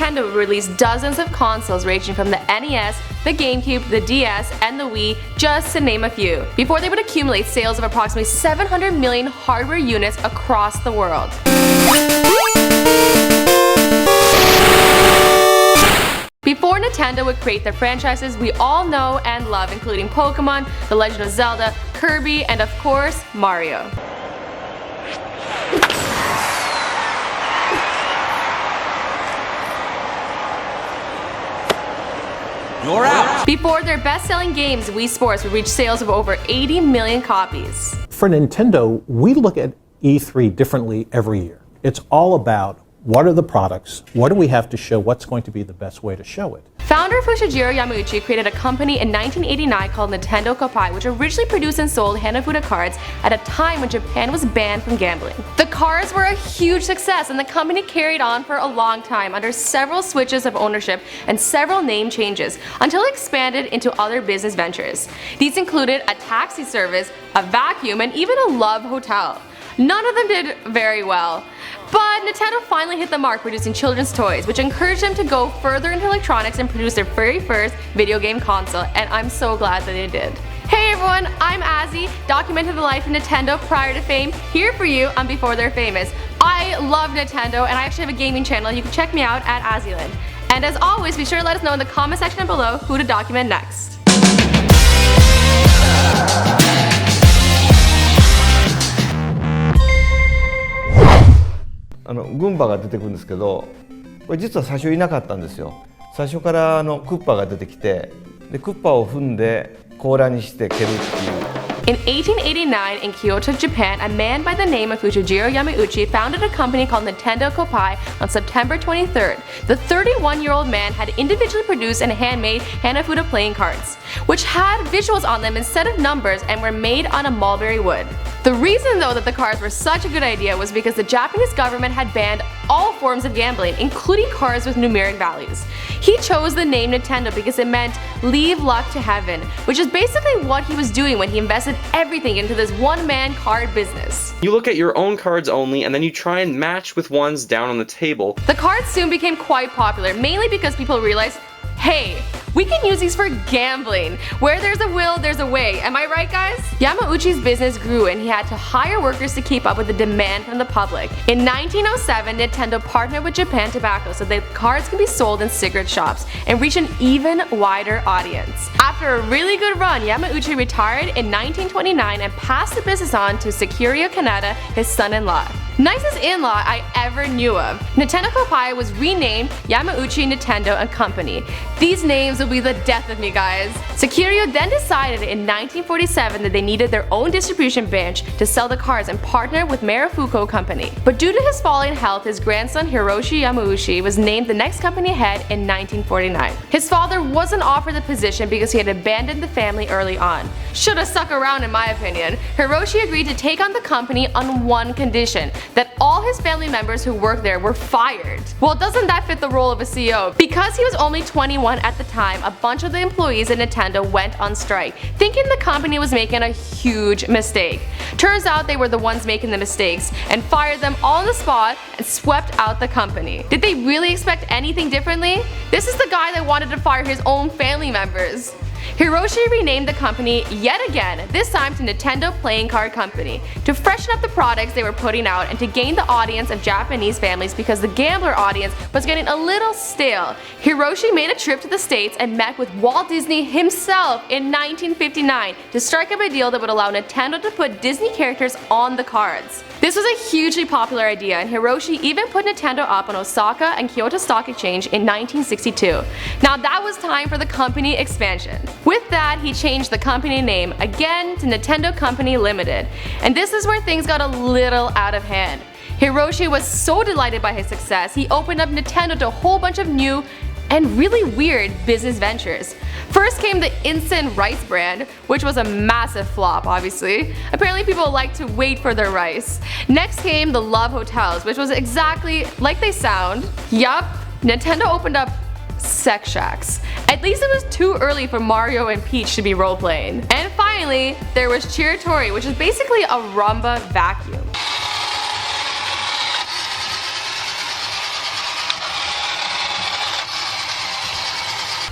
Nintendo would release dozens of consoles ranging from the NES, the GameCube, the DS, and the Wii, just to name a few, before they would accumulate sales of approximately 700 million hardware units across the world. Before Nintendo would create the franchises we all know and love, including Pokemon, The Legend of Zelda, Kirby, and of course, Mario. You're out! Before their best-selling games, Wii Sports would reach sales of over 80 million copies. For Nintendo, we look at E3 differently every year. It's all about what are the products, what do we have to show, what's going to be the best way to show it. Founder Fushijiro Yamauchi created a company in 1989 called Nintendo Koppai, which originally produced and sold Hanafuda cards at a time when Japan was banned from gambling. The cards were a huge success, and the company carried on for a long time under several switches of ownership and several name changes until it expanded into other business ventures. These included a taxi service, a vacuum, and even a love hotel. None of them did very well. But Nintendo finally hit the mark producing children's toys, which encouraged them to go further into electronics and produce their very first video game console, and I'm so glad that they did. Hey everyone, I'm Azzy, documenting the life of Nintendo prior to fame, here for you on Before They're Famous. I love Nintendo, and I actually have a gaming channel. You can check me out at Azzyland. And as always, be sure to let us know in the comment section below who to document next. グンバが出てくるんですけど、これ実は最初いなかったんですよ。最初からクッパが出てきて、でクッパを踏んで甲羅にして蹴るっていう。In 1889, in Kyoto, Japan, a man by the name of Fushijiro Yamauchi founded a company called Nintendo Koppai on September 23rd. The 31-year-old man had individually produced and handmade Hanafuda playing cards, which had visuals on them instead of numbers and were made on a mulberry wood. The reason though that the cards were such a good idea was because the Japanese government had banned all forms of gambling, including cards with numeric values. He chose the name Nintendo because it meant leave luck to heaven, which is basically what he was doing when he invested everything into this one-man card business. You look at your own cards only, and then you try and match with ones down on the table. The cards soon became quite popular, mainly because people realized, hey, we can use these for gambling. Where there's a will, there's a way. Am I right, guys? Yamauchi's business grew and he had to hire workers to keep up with the demand from the public. In 1907, Nintendo partnered with Japan Tobacco so that cards can be sold in cigarette shops and reach an even wider audience. After a really good run, Yamauchi retired in 1929 and passed the business on to Sekirio Kaneda, his son-in-law. Nicest in-law I ever knew of. Nintendo Koppai was renamed Yamauchi Nintendo and Company. These names will be the death of me, guys. Sekirio then decided in 1947 that they needed their own distribution branch to sell the cards and partner with Marufuku Company. But due to his falling health, his grandson Hiroshi Yamauchi was named the next company head in 1949. His father wasn't offered the position because he had abandoned the family early on. Should have stuck around in my opinion. Hiroshi agreed to take on the company on one condition, that all his family members who worked there were fired. Well, doesn't that fit the role of a CEO? Because he was only 21 at the time, a bunch of the employees at Nintendo went on strike, thinking the company was making a huge mistake. Turns out they were the ones making the mistakes and fired them all on the spot and swept out the company. Did they really expect anything differently? This is the guy that wanted to fire his own family members. Hiroshi renamed the company yet again, this time to Nintendo Playing Card Company, to freshen up the products they were putting out and to gain the audience of Japanese families because the gambler audience was getting a little stale. Hiroshi made a trip to the States and met with Walt Disney himself in 1959 to strike up a deal that would allow Nintendo to put Disney characters on the cards. This was a hugely popular idea, and Hiroshi even put Nintendo up on Osaka and Kyoto Stock Exchange in 1962. Now that was time for the company expansion. With that, he changed the company name again to Nintendo Company Limited, and this is where things got a little out of hand. Hiroshi was so delighted by his success, he opened up Nintendo to a whole bunch of new and really weird business ventures. First came the instant rice brand, which was a massive flop obviously. Apparently people like to wait for their rice. Next came the Love Hotels, which was exactly like they sound. Yup, Nintendo opened up sex shacks. At least it was too early for Mario and Peach to be role-playing. And finally, there was Chiritori, which is basically a Rumba vacuum.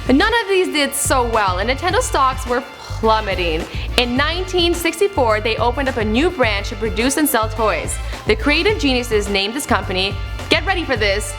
But none of these did so well, and Nintendo stocks were plummeting. In 1964, they opened up a new branch to produce and sell toys. The creative geniuses named this company, get ready for this,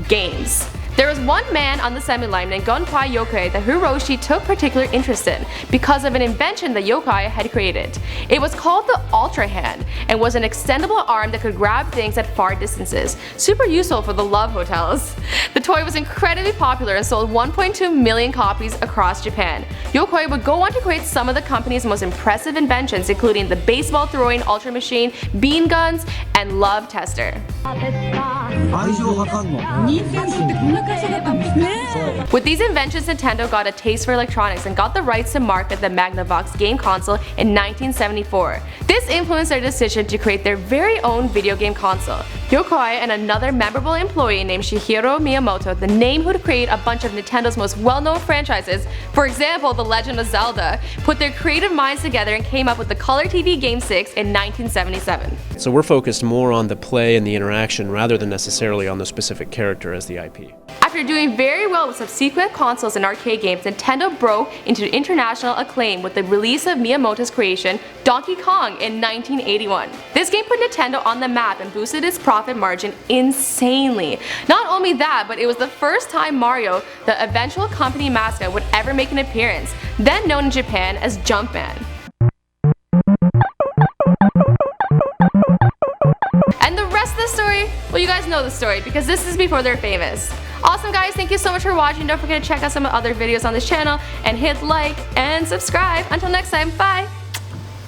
Games. There was one man on the assembly line named Gunpei Yokoi that Hiroshi took particular interest in because of an invention that Yokoi had created. It was called the Ultra Hand and was an extendable arm that could grab things at far distances. Super useful for the love hotels. The toy was incredibly popular and sold 1.2 million copies across Japan. Yokoi would go on to create some of the company's most impressive inventions, including the baseball throwing Ultra Machine, bean guns, and Love Tester. With these inventions, Nintendo got a taste for electronics and got the rights to market the Magnavox game console in 1974. This influenced their decision to create their very own video game console. Yokoi and another memorable employee named Shigeru Miyamoto, the name who would create a bunch of Nintendo's most well-known franchises, for example The Legend of Zelda, put their creative minds together and came up with the Color TV Game 6 in 1977. So we're focused more on the play and the interaction rather than necessarily on the specific character as the IP. After doing very well with subsequent consoles and arcade games, Nintendo broke into international acclaim with the release of Miyamoto's creation, Donkey Kong, in 1981. This game put Nintendo on the map and boosted its profit margin insanely. Not only that, but it was the first time Mario, the eventual company mascot, would ever make an appearance, then known in Japan as Jumpman. And the rest of the story, well, you guys know the story because this is before they're famous. Awesome guys, thank you so much for watching. Don't forget to check out some other videos on this channel and hit like and subscribe. Until next time, bye!